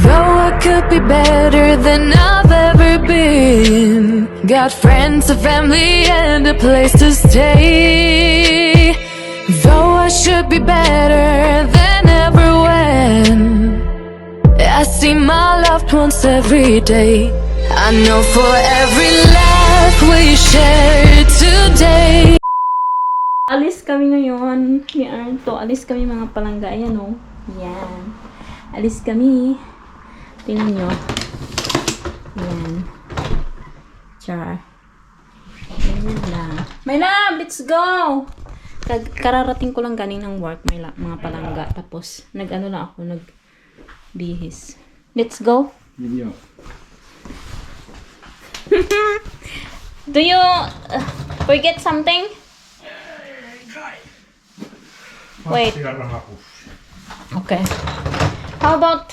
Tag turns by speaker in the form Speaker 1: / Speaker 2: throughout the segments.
Speaker 1: Though I could be better than I've ever been. Got friends, a family, and a place to stay. Though I should be better than ever when I see my loved ones every day. I know for every laugh we share today.
Speaker 2: Alis kami ngayon ni Arto. Alis kami mga palangga. Ayan o. Yan. Alis kami. Tingnan nyo. Yan. Char. Ganyan lang. My love, let's go! Kararating ko lang galing ng work, mga palangga. Tapos, nag-ano lang ako, nagbihis. Let's go!
Speaker 3: Video.
Speaker 2: Do you forget something? Wait. Okay. How about...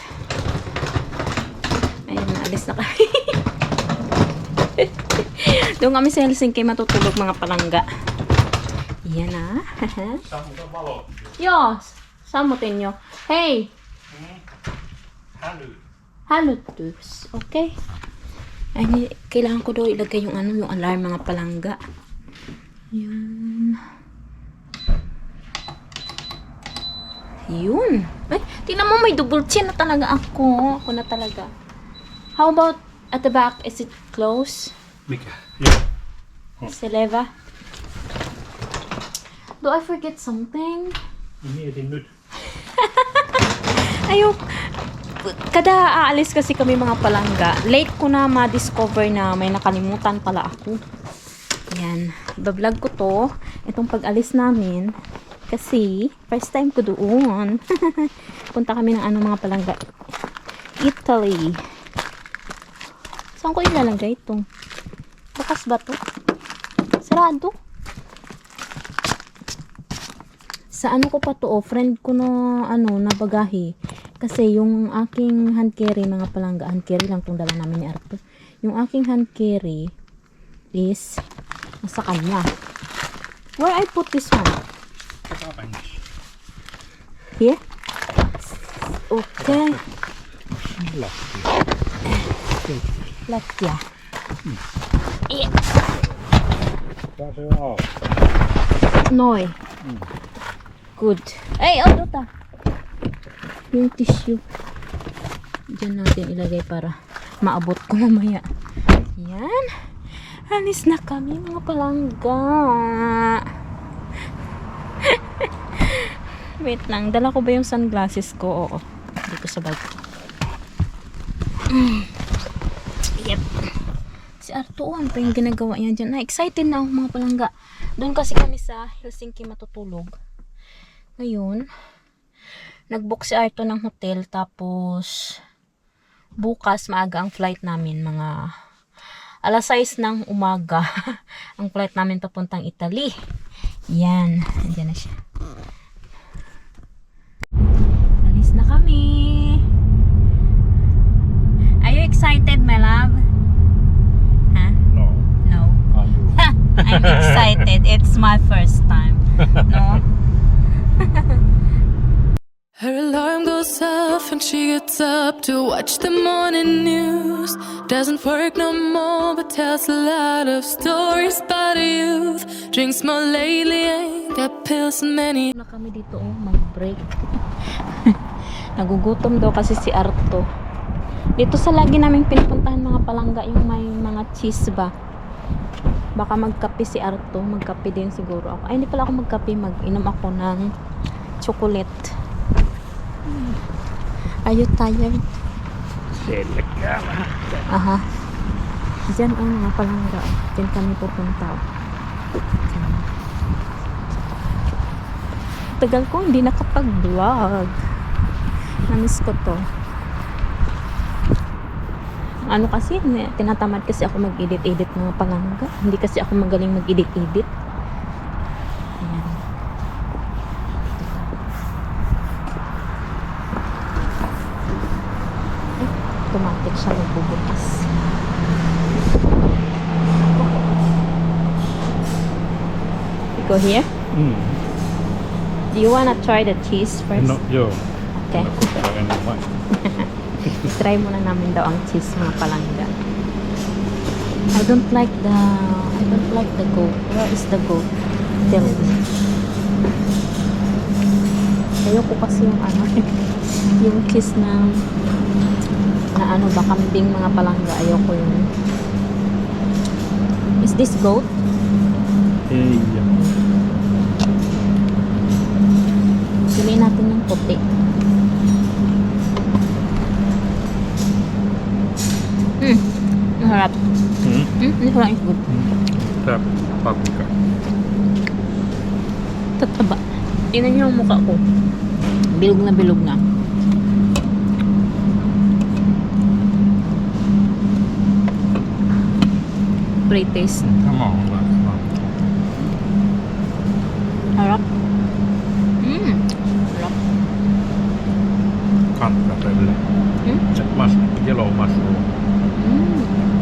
Speaker 2: Ayun, alis na kami. Doon kami sa Helsinki matutulog mga palangga. Yan na. Yes. Samutin nyo. Hey. Halutus. Okay. Ay, kailangan ko daw ilagay yung yung alarm mga palangga. Yun. Yun. Ay, tingnan mo, may double chin na talaga ako. Ako na talaga. How about at the back? Is it close?
Speaker 3: Mikä? Joo.
Speaker 2: Seleva. Do I forget something?
Speaker 3: Mietin nyt.
Speaker 2: Ayok. Kada aalis kasi kami mga palangga. Late ko na ma-discover na may nakalimutan pala ako. Yan. Iba-vlog ko to. Itong pag-alis namin. Kasi, first time ko doon. Punta kami ng mga palangga. Italy. Saan ko ilalagay ito? Bukas ba to? Sarado? Sa ko pa to? Friend ko na, na bagahe. Kasi yung aking hand carry, mga palangga, hand carry lang itong dala namin ni Arto. Yung aking hand carry is nasa kanya. Where I put this one? Here? Okay. Lattia. Yeah. Noi. Good. Ay, dota. Yung tissue. Diyan natin ilagay para maabot ko mamaya. Yan. Alis na kami mga palangga. Wait lang. Dala ko ba yung sunglasses ko? Oo. Dito sa bag. Yep. Si Arto, ano pa yung ginagawa niya dyan? Excited na ako mga palangga. Doon kasi kami sa Helsinki matutulog. Ngayon, nag-book si Arto ng hotel. Tapos, bukas maaga ang flight namin. Mga alas 6 ng umaga. Ang flight namin papuntang Italy. Yan. Andiyan na siya. Alis na kami. Are you excited, my love? Huh?
Speaker 3: No.
Speaker 2: No.
Speaker 3: Are you?
Speaker 2: I'm excited. It's my first time. No?
Speaker 1: Her alarm goes off and she gets up to watch the morning news. Doesn't work no more but tells a lot of stories about her youth. Drinks more lately, ain't got pills and many.
Speaker 2: Na kami dito mag-break. Nagugutom daw kasi si Arto. Dito sa lagi naming pinupuntahan mga palangga yung may mga cheese ba. Baka magkape si Arto, magkape din siguro ako. Ay, hindi pala ako magkape, mag-inom ako ng chocolate. Are you tired?
Speaker 3: Selkää vähän.
Speaker 2: Aha. Diyan mga palangga. Diyan kami pupunta. Diyan. Tagal ko hindi nakapag-vlog. Namiss ko to. Ano kasi, tinatamad kasi ako mag-edit-edit mga palangga. Hindi kasi ako magaling mag-edit-edit. Ayan. Automatic siya magbubukas. You go here? Do you wanna try the cheese first?
Speaker 3: No, joo.
Speaker 2: Okay.
Speaker 3: Jag vet inte vad.
Speaker 2: Ito I-try muna namin daw ang cheese mga palangga. I don't like the goat. Where is the goat? Tell me. Ayoko kasi yung ano, yung cheese na ano ba, kambing mga palangga. Ayoko yun. Is this goat?
Speaker 3: Ei.
Speaker 2: Piliin natin yung puti. Masarap. This one is good.
Speaker 3: Tää paprika.
Speaker 2: Tataba. Tingnan niyo yung mukha ko. Bilog na bilog na. Great taste.
Speaker 3: Tämä on hyvä.
Speaker 2: Harap. Harap.
Speaker 3: Kantarelle. Yellow mushroom.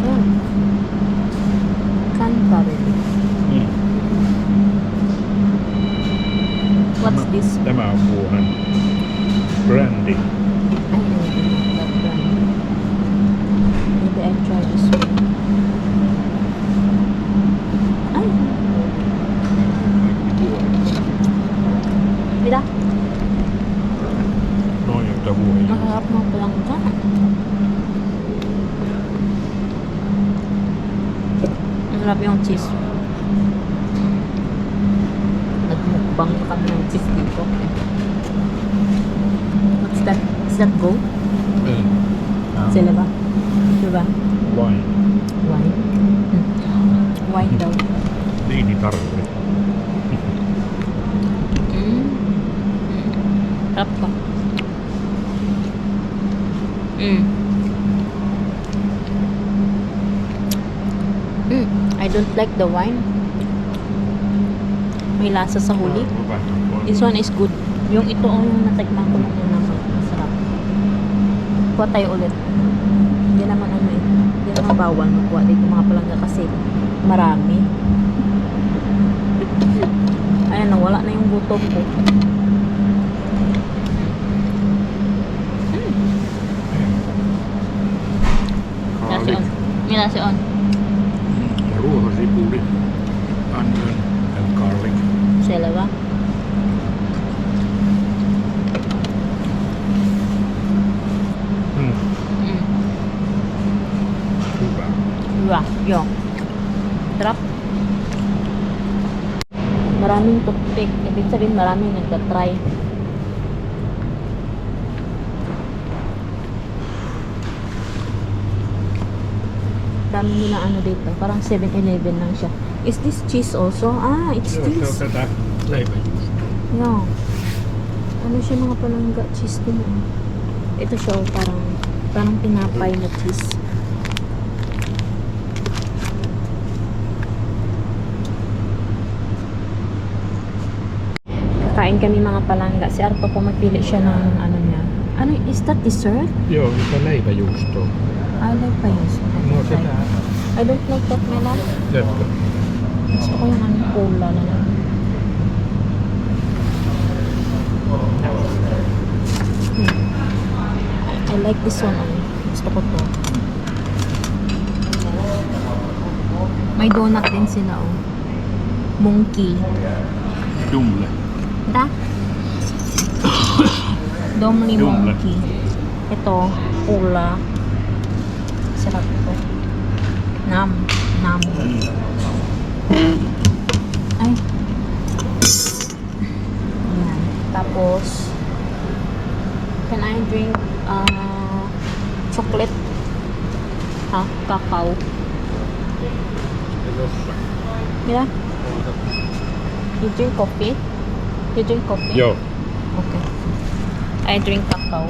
Speaker 2: Yan. Canterbury. What's this?
Speaker 3: Tämä on vuoden brändi.
Speaker 2: I don't know that brand. Maybe I try this one. Ay! Mida?
Speaker 3: Noin, että vuoden.
Speaker 2: Maharap mo palang dyan. Masarap yung cheese. Nagmukbang kami ng cheese dito. What's that? Is that goat?
Speaker 3: Ei.
Speaker 2: Sila ba? Diba?
Speaker 3: Wine.
Speaker 2: Wine? Wine daw.
Speaker 3: Viinitarve.
Speaker 2: Sarap ko. I don't like the wine. May lasa sa huli. This one is good. Yung ito yung natikman ko lang yun naman. Masarap. Kuha tayo ulit. Hindi naman ano eh. Hindi naman bawal magkuha dito mga palangga kasi marami. Ayan, nawala na yung gutom ko. Nasi on. May nasi on.
Speaker 3: Ruohosipuli. Onion and garlic.
Speaker 2: Sila ba?
Speaker 3: Hyvä.
Speaker 2: Diba? Yung. Sarap. Maraming toothpick. Ibig sabihin maraming nagtatry. Dami nila ano dito. Parang 7-Eleven lang siya. Is this cheese also? Ah, it's
Speaker 3: Joo, se on
Speaker 2: cheese.
Speaker 3: tätä leipäjuustoa.
Speaker 2: Yeah. Ano siya mga palangga? Cheese din. Ito siya oh, parang tinapay na cheese. Kakain kami mga palangga. Si Arto po magpili siya ng ano niya. Ano, is that dessert?
Speaker 3: Joo, se on leipäjuustoa.
Speaker 2: I like pa yun.
Speaker 3: No sitä.
Speaker 2: I don't like that melon.
Speaker 3: Tiedätkö?
Speaker 2: Gusto ko yung ano, cola na lang. I like this one. Gusto ko to. May donut din sila, oh. Monkey.
Speaker 3: Dumle.
Speaker 2: Da? Domly
Speaker 3: Dumle.
Speaker 2: monkey. Ito, cola. Sarap ito. Nam. Ay. Ayan. Tapos, can I drink chocolate? Ha? Cacao? Mira? You drink coffee? You drink coffee?
Speaker 3: Joo.
Speaker 2: Okay. I drink cacao.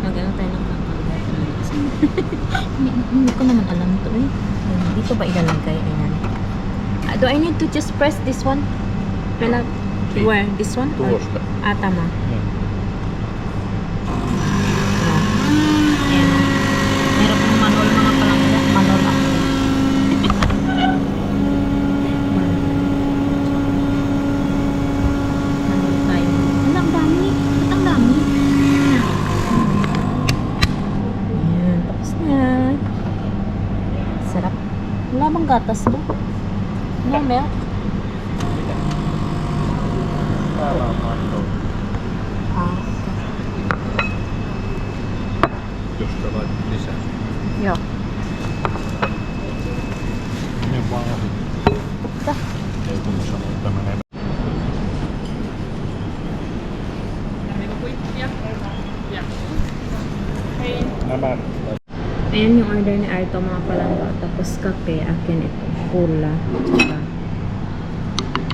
Speaker 2: Magano tayo ng cacao. Hindi ko naman alam to eh. Dito ba ilalagay? Ayan. Do I need to just press this one? Where? This one?
Speaker 3: Tuosta.
Speaker 2: Tama.
Speaker 3: Joo.
Speaker 2: Ayan. Meron pong manol mga palangga. Manol ako. gatas to? No milk?
Speaker 3: Täällä on maitoa.
Speaker 2: Ah,
Speaker 3: Jos sä laitat lisää.
Speaker 2: joo.
Speaker 3: Ne vaan ohi.
Speaker 2: Mitä?
Speaker 3: Ei kun mä sanoin, että menee. Nämä
Speaker 2: Ayan yung order ni Arto, mga palangga. Tapos kape, akin ito. Cola. Tsaka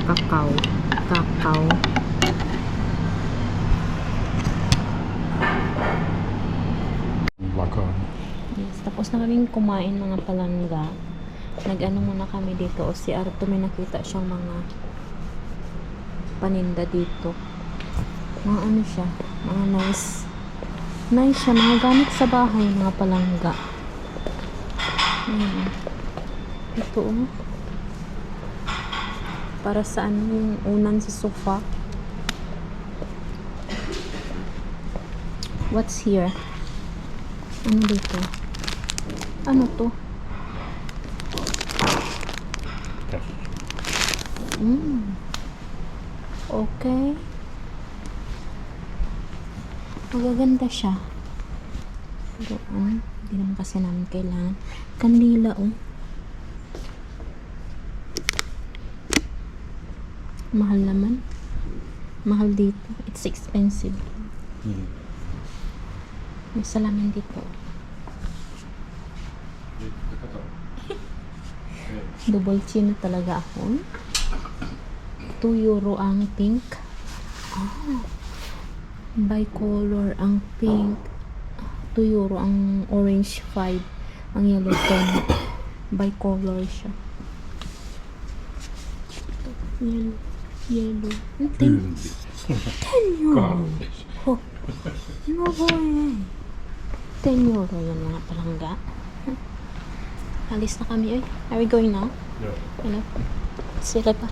Speaker 2: kakao. Kakao.
Speaker 3: lakaan.
Speaker 2: Yes, tapos na kaming kumain mga palangga. Nag-ano muna kami dito. O si Arto may nakita siyang mga paninda dito. Mga ano siya. Mga nice. Nice siya. Mga gamit sa bahay mga palangga. Ayan. Ito oh. Para sa ano yung unan sa sofa. What's here? Ano dito? Ano to? Okay. Magaganda siya. Pero ano, hindi naman kasi namin kailangan. Kandila oh. Mahal naman. Mahal dito. It's expensive. May salamin dito. Double chin na talaga ako. 2 euro ang pink. Ah. Bicolor ang pink. 2 euro ang orange 5. Ang yellow 10. Bicolor siya. Yellow. Yellow. 10 euro. Oh. No boy. 10 euro yan mga palangga. Alis na kami. Are we going now?
Speaker 3: Joo.
Speaker 2: Ano? Sila pa.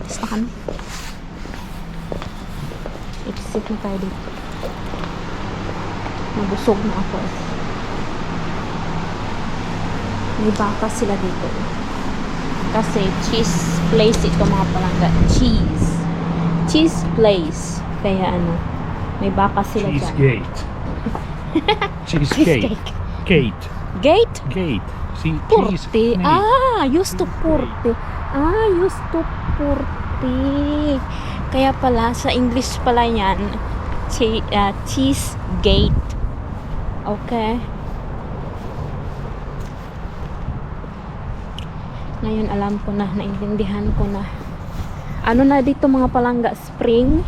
Speaker 2: Alis na kami. Exit na tayo dito. Nabusog na ako. May baka sila dito. Kasi cheese place ito mga palangga. Cheese. Cheese place. Kaya ano, may baka sila dyan.
Speaker 3: Cheesegate. Cheesecake. Gate.
Speaker 2: Gate?
Speaker 3: Gate. See, cheese.
Speaker 2: Purte.
Speaker 3: Nee.
Speaker 2: Ah, used to purte. Ah, used to purte. Kaya pala, sa English pala yan, cheese gate. Okay. Ngayon alam ko na, naintindihan ko na. Ano na dito mga palangga, spring.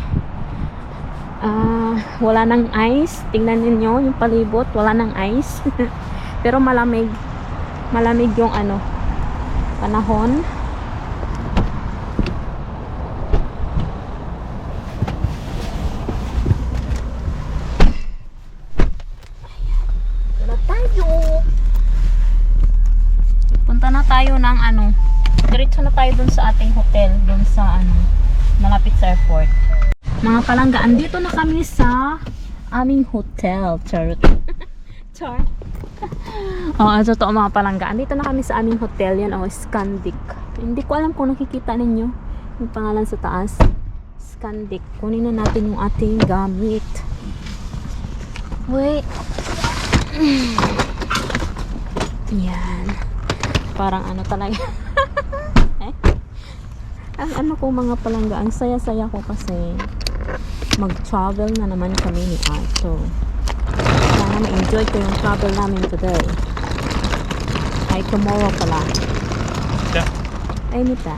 Speaker 2: Wala nang ice. Tingnan ninyo yung palibot, wala nang ice. Pero malamig. Malamig yung ano, panahon. Ayan. Tayo. Punta na tayo ng ano, diretso na tayo dun sa ating hotel, dun sa ano, malapit sa airport. Mga palangga, andito na kami sa aming hotel. Charot. Char. Totoo mga palangga. Andito na kami sa aming hotel. Yan, Scandic. Hindi ko alam kung nakikita ninyo yung pangalan sa taas. Scandic. Kunin na natin yung ating gamit. Wait. Yan. Parang ano talaga. Ang ano ko mga palangga, ang saya-saya ko kasi mag-travel na naman kami ni Arto. Sana ma-enjoy ko yung travel namin today. Ay, tomorrow pala.
Speaker 3: Mitä?
Speaker 2: Ay, mitä?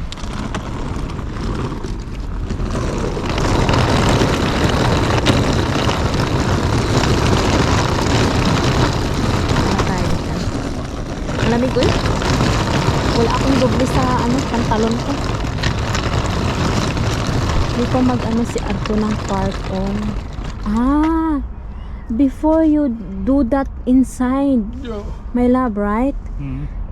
Speaker 2: Ano tayo dyan? Malamig ko eh. Wala akong doble sa ano, pantalon ko. Dito mag-ano si Arto ng park on. Before you do that inside,
Speaker 3: Joo.
Speaker 2: my love, right?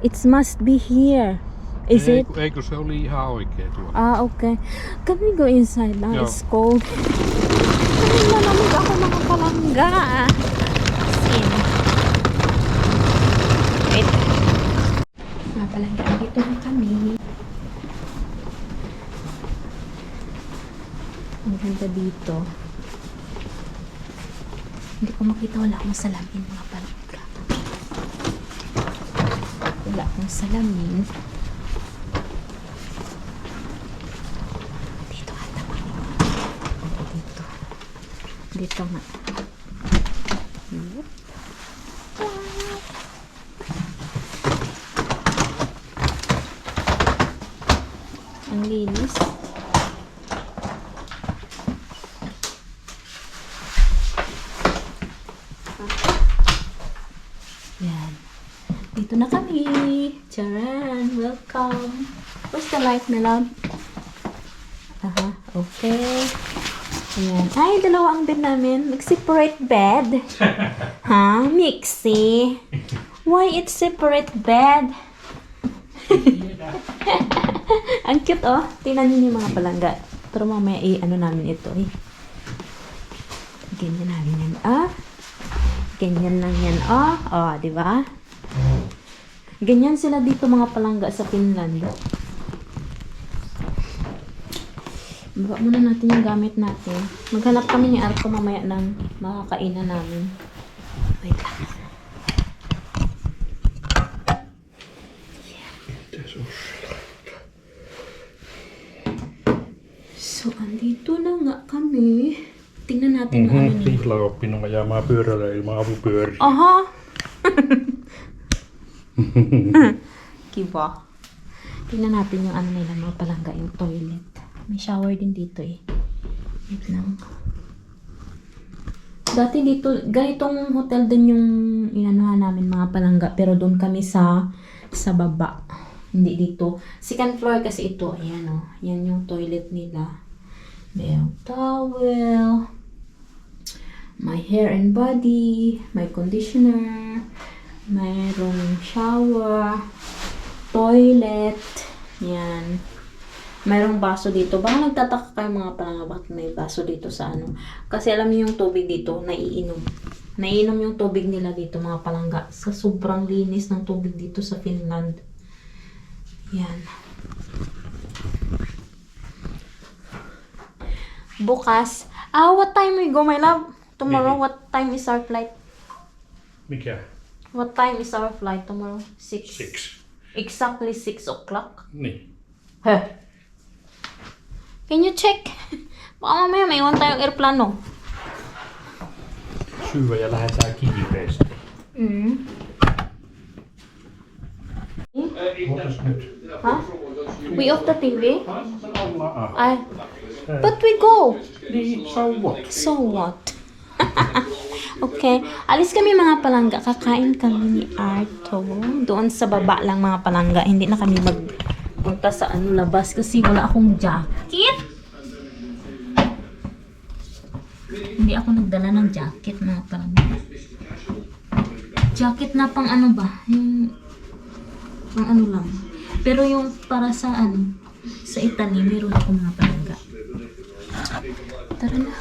Speaker 2: It must be here. Is it?
Speaker 3: Eikö se oli ihan oikee tuo?
Speaker 2: Okay. Can we go inside now?
Speaker 3: Yeah.
Speaker 2: It's cold. Ay, malamig ako mga palangga. Sin. Wait. Mga palangga, dito na kami. Ang ganda dito. Hindi ko makita, wala akong salamin mga palangga. Wala akong salamin. Dito ata kami. Dito. Dito nga. Yep. Ang linis. Yan. Dito na kami. Charan, welcome. Where's the light, my love? Aha, okay. Ayan. Ay, dalawa ang bed namin. Nag-separate bed. Ha? Mixie. Why it's separate bed? Ang cute, oh. Tingnan niyo yung mga palangga. Pero mamaya, ano namin ito, eh. Ganyan namin yan, ah. Ganyan lang yan, oh. Oh, di ba? Ganyan sila dito mga palangga sa Finland. Baba muna natin yung gamit natin. Maghanap kami ni Arko mamaya ng makakainan namin. Wait lang. So, andito na nga kami. Tingnan natin na ano niya.
Speaker 3: Tihla oppinut ajamaan pyörällä ilman avupyöriä.
Speaker 2: Aha! Kiba. Tingnan natin yung ano nila, mga palangga, yung toilet. May shower din dito eh. Wait lang. Dati dito, ganitong hotel din yung inanuhan namin mga palangga. Pero doon kami sa baba. Hindi dito. Second floor kasi ito. Ayan o. Yan yung toilet nila. Mayroong towel. My hair and body. My conditioner. Mayroong shower. Toilet. Yan. Mayroong baso dito. Baka nagtataka kayo mga palangga bakit may baso dito sa ano. Kasi alam niyo yung tubig dito, naiinom. Naiinom yung tubig nila dito mga palangga. Sa sobrang linis ng tubig dito sa Finland. Yan. Bukas. What time we go, my love? Tomorrow, what time is our flight?
Speaker 3: Mikä?
Speaker 2: What time is our flight tomorrow? 6.
Speaker 3: 6.
Speaker 2: Exactly 6 o'clock.
Speaker 3: Niin.
Speaker 2: Huh. Can you check? Baka mamaya may iwan tayong airplano.
Speaker 3: Syödä ja lähdetään kiireesti. Ootas nyt.
Speaker 2: Huh? We off the TV?
Speaker 3: Ollaan.
Speaker 2: I. But we go.
Speaker 3: Niin, so what?
Speaker 2: So what? Okay. Alis kami mga palangga. Kakain kami ni Arto. Doon sa baba lang mga palangga. Hindi na kami magpunta sa ano labas kasi wala akong jacket. Hindi ako nagdala ng jacket mga palangga. Jacket na pang ano ba? Yung pang ano lang. Pero yung para sa ano, sa Italy, meron ako mga palangga. Tara na.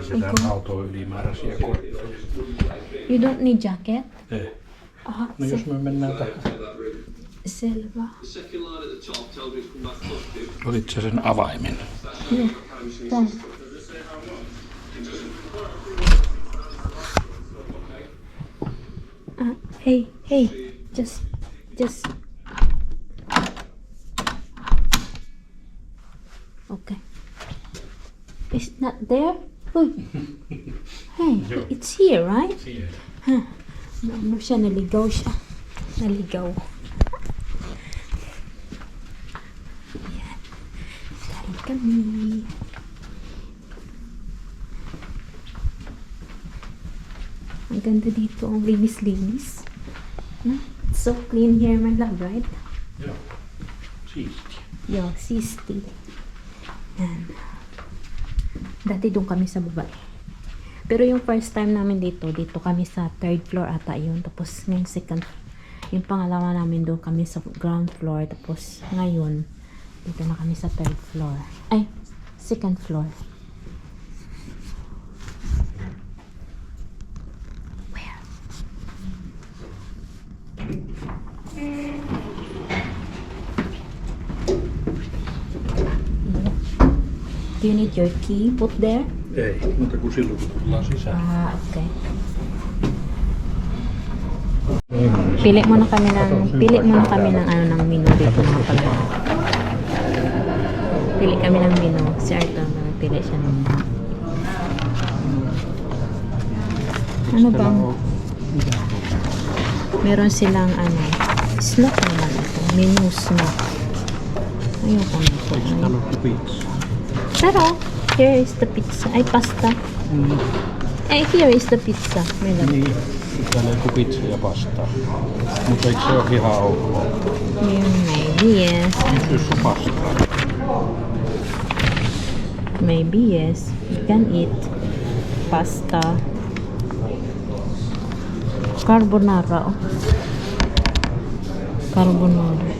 Speaker 3: Pistetään autoon ylimääräisiä kortteja.
Speaker 2: You don't need jacket?
Speaker 3: Ei.
Speaker 2: Aha,
Speaker 3: No jos me mennään tähän.
Speaker 2: Selvä.
Speaker 3: Otit sä sen avaimen?
Speaker 2: Joo, tää. Hey, just. Okay. It's not there? Uy. Hey, it's here, right? Huh. Ano siya, naligaw siya. Naligaw. Ayan. Kain kami. Ang ganda dito. Ang linis-linis. Huh? It's so clean here, my love, right?
Speaker 3: Joo. Siistiä.
Speaker 2: Yo, sisti. Yan. Dati doon kami sa baba. Pero yung first time namin dito kami sa third floor ata yun. Tapos ngayon yung pangalawa namin doon kami sa ground floor. Tapos ngayon, dito na kami sa third floor. Ay, second floor. Where? Do you need your key put there?
Speaker 3: Ei, mutta kun silloin kun tullaan sisään.
Speaker 2: Okay. Pili muna kami ng ano ng menu dito mga pala. Pili kami ng menu. Si Arthur, pili siya ng menu. Ano bang? Meron silang ano, snack naman ito. Menu snack. Ayoko na ito.
Speaker 3: Täällä on pizza.
Speaker 2: Pero, here is the pizza. Ay, pasta. Ay, here is the pizza. May love.
Speaker 3: Niin, täällä on pizza ja pastaa. Mutta eikö se ole ihan ok?
Speaker 2: Maybe yes.
Speaker 3: Jos on pastaa.
Speaker 2: Maybe yes. You can eat pasta. Carbonara. Oh. Carbonara.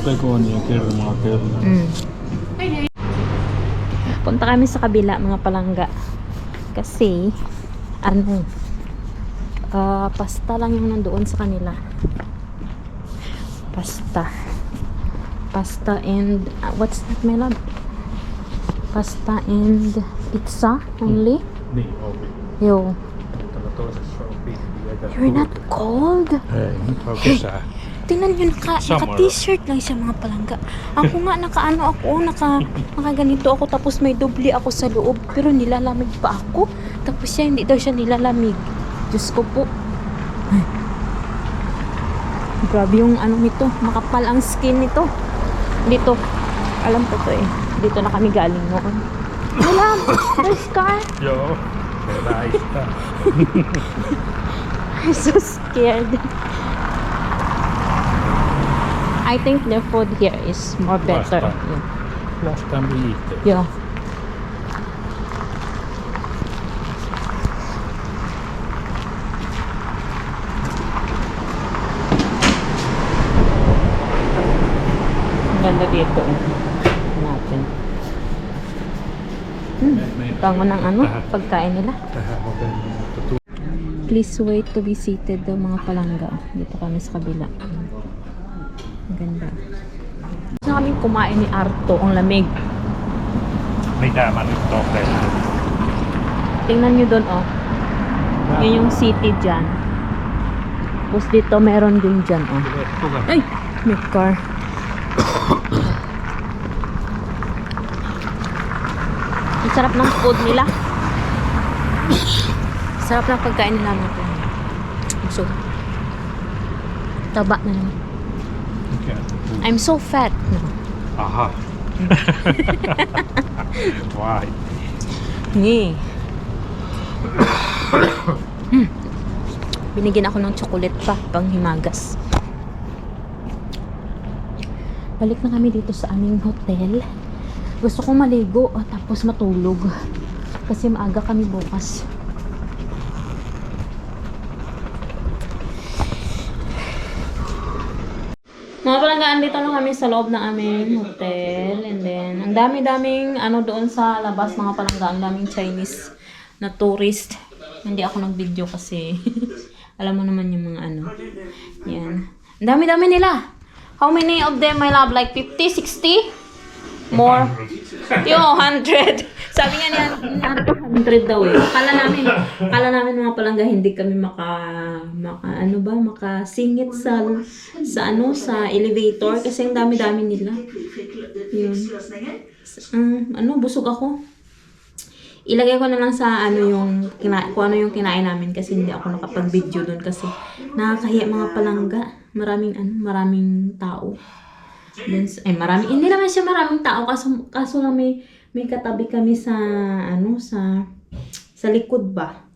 Speaker 3: Pekonia, kermaa, kermaa.
Speaker 2: Punta kami sa kabila mga palangga. Kasi, ano, pasta lang yung nandoon sa kanila. Pasta. Pasta and, what's that, my love? Pasta and pizza only?
Speaker 3: Niin, oli.
Speaker 2: Yo.
Speaker 3: Täällä toisessa on pihviä.
Speaker 2: You're not cold?
Speaker 3: Ei, nyt on kesää.
Speaker 2: Tingnan nyo,
Speaker 3: Summer.
Speaker 2: naka-t-shirt lang siya mga palangga. Ako nga, naka-ganito ako, tapos may doble ako sa loob, pero nilalamig pa ako. Tapos siya, hindi daw siya nilalamig. Diyos ko po. Ay. Grabe yung ano nito, makapal ang skin nito. Dito, alam ko to eh. Dito na kami galing noon. Alam, there's car.
Speaker 3: Joo, se väistää.
Speaker 2: I'm so scared. I think their food here is more better.
Speaker 3: Pasta. Last time we eat it.
Speaker 2: Yeah. Ang ganda dito. Natin. Tango ng ano, pagkain nila.
Speaker 3: Tähän hotelliin, mutta
Speaker 2: Please wait to be seated daw mga palangga. Dito kami sa kabila. Ang ganda. Gusto kaming kumain ni Arto, ang lamig.
Speaker 3: mitä mä nyt oon tehnyt?
Speaker 2: Tingnan nyo doon, oh. Yun yung city dyan. Tapos dito, meron din dyan, oh. Ay! May car. Ang sarap ng food nila. Sarap ng pagkain nila natin. So, taba na naman.
Speaker 3: Mikä?
Speaker 2: I'm so fat. No.
Speaker 3: Aha. Vai.
Speaker 2: Hey. Binigyan ako ng chocolate pa, pang himagas. Balik na kami dito sa aming hotel. Gusto kong maligo at tapos matulog. Kasi maaga kami bukas. Mga palanggaan, dito lang kami sa loob ng aming hotel. And then, ang dami-daming ano doon sa labas mga palanggaan. Ang daming Chinese na tourist. Hindi ako nag-video kasi alam mo naman yung mga ano. Yan. Ang dami-dami nila. How many of them, my love? Like 50, 60? More? Yo, 100. Sabi nga niya, 100 daw eh. Akala namin mga palangga hindi kami makasingit sa elevator kasi ang dami-dami nila. Yun. Busog ako. Ilagay ko na lang sa kung ano yung kinain namin kasi hindi ako nakapag-video doon kasi nakakahiya mga palangga. Maraming tao. Hindi naman siya maraming tao kaso lang may katabi kami sa likod ba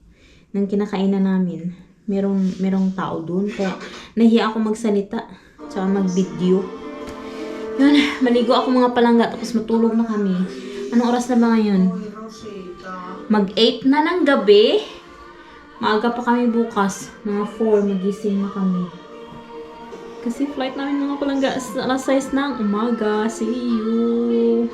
Speaker 2: ng kinakainan namin. Merong tao doon kaya nahiya ako magsalita tsaka mag-video. Yun, maligo ako mga palangga tapos matulog na kami. Anong oras na ba ngayon? Mag-8 na ng gabi. Maaga pa kami bukas. Mga 4 magising na kami. Kasi flight namin mga palangga alas 6 ng umaga. See you!